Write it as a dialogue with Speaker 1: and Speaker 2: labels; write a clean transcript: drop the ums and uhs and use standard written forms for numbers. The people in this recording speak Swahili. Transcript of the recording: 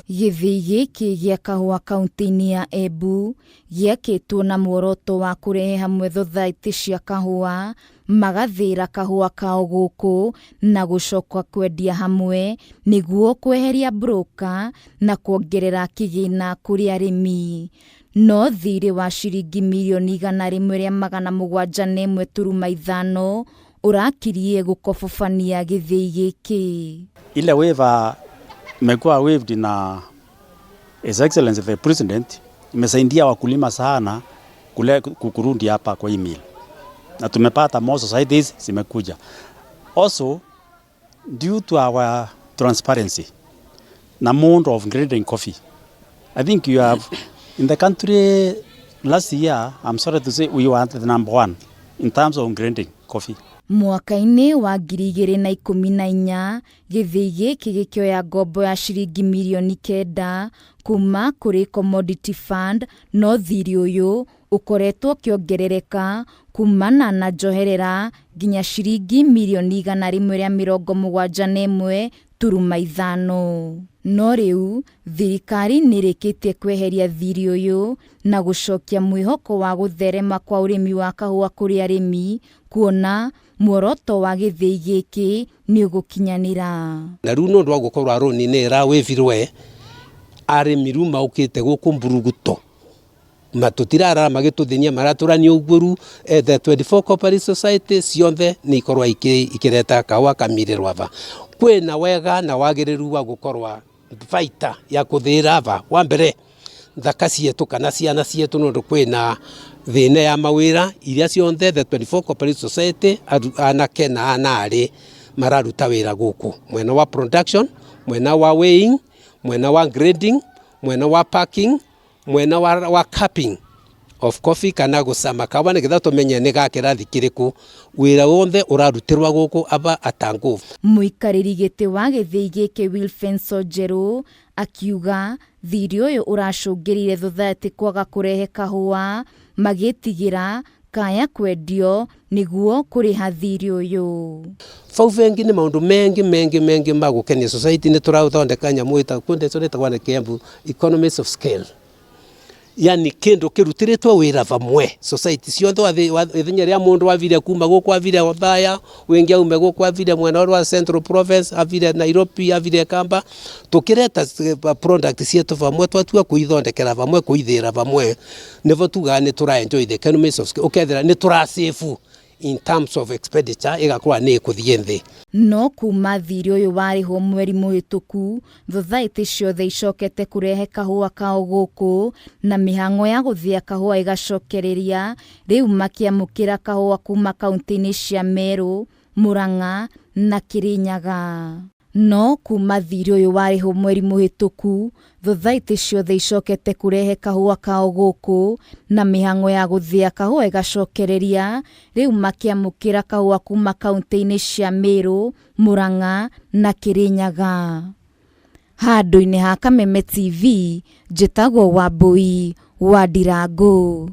Speaker 1: Gĩthĩi gĩkĩ gĩa kahũa kaunti-inĩ ya Embu gĩakĩtwo na muoroto wa kũrehe hamwe thothaitĩ cia kahũa, magathĩĩra kahũa kao gũkũ na gũcoka kwendia hamwe nĩguo kweheria broker na kuongerera kĩgĩna kũrĩ arĩmi. No thirĩ wa ciringi mirioni 171.5 ũrakirie gũkobofania gĩthĩi gĩkĩ.
Speaker 2: Ile waiver imekuwa waived na His Excellency the President imesaidia wakulima sana kurudi hapa kwa email. Na tumepata more societies zimekuja. Also due to our transparency na amount of grading coffee. I think you have in the country last year, I'm sorry to say we were the number 1 in terms of grading coffee.
Speaker 1: Mwaka-inĩ wa 2014 gĩthĩi gĩkĩ gĩkĩoya ngombo ya ciringi mirioni 9 kuma kũrĩ Commodity Fund, no thirĩ ũyũ ũkoretwo kĩongerereka kumana na njoherera nginya ciringi mirioni 171.5. No rĩu thirikari nĩrĩkĩtie kweheria thirĩ ũyũ na gũcokia mwĩhoko wa gũtherema kwa ũrĩmi wa kahũa kũrĩ arĩmi, kuona muoroto wa gĩthĩi gĩkĩ nĩ ũgũkinyanĩra.
Speaker 3: Na rĩu no ndwa gũkorwo aroni nĩ ĩrawĩvirwe arĩmi rĩu maũkĩte gũkũ Mburuguto matũtirara magĩtũthĩnia maratũrania ũguoru the 24 cooperative society cionthe nĩ ikorwa ikĩreta kahũa kamirĩrwo ava. Kwĩna wega na wagĩrĩru wa gũkorwa baita ya kũthĩĩra ava. Wa mbere thaka cietũ kana ciana cietũ nondũ kwĩna thĩna ya mawĩra iria cionthe the 24 cooperative society anake na anarĩ mararuta wĩra gũkũ mwena wa production, mwena wa weighing, mwena wa grading, mwena wa packing, mwena wa capping of coffee kana gũcama kahũa nĩgetha tũmenye nĩ gakĩrathi kĩrĩkũ. Wĩra wothe ũrarutirwa gũkũ aba atanguvu.
Speaker 1: Mũikarĩri gĩtĩ wa gĩthĩi gĩkĩ Wilfenso Njerũ akiuga thirĩ ũyũ ũracũngĩrĩire thothaitĩ kwaga kũrehe kahũa, magĩtigĩra kaya kwendio nĩguo kũrĩha thirĩ ũyũ.
Speaker 3: Vau vengi nĩ maũndũ mengi magũkenia society nĩ tũrathondeka nyamũ ĩtagwo nĩ Kiambu economies of scale. Yani kĩndũ kĩrutĩrĩtwo wĩra vamwe society cionthe ithenya rĩa mũndũ wavire kuma gũkũ avire Othaya, wengi aume gũkũ avire mwena wa Central Province, avire Nairobi, avire Kamba, tũkĩreta product cietũ vamwe twatua kuithondekera vamwe kuithĩra vamwe nĩvo tugaga nĩ tũra enjoy the economies of scale. Ukethira nĩ tũra save in terms of expenditure ĩgakorwa nĩ ĩkũthiĩ thĩ.
Speaker 1: No kuma thirĩ ũyũ warĩhwo mweri mũhĩtũku, thothaitĩ ciothe icokete kũrehe kahũa kao gũkũ na mĩhang'o ya gũthĩa kahũa ĩgacokereria, rĩu makĩamũkĩra kahũa kuma kaunti-inĩ cia Meru, Murang'a na Kirinyaga. No kuma thirĩ ũyũ warĩhwo mweri mũhĩtũku, thothaitĩ ciothe icokete kũrehe kahũa kao gũkũ na mĩhang'o ya gũthĩa kahũa ĩgacokereria, rĩu makĩamũkĩra kahũa kuma kaunti-inĩ cia Meru, Murang'a na Kirinyaga. Handũ-inĩ ha Kameme TV, njĩtagwo Wambui wa Ndirangu.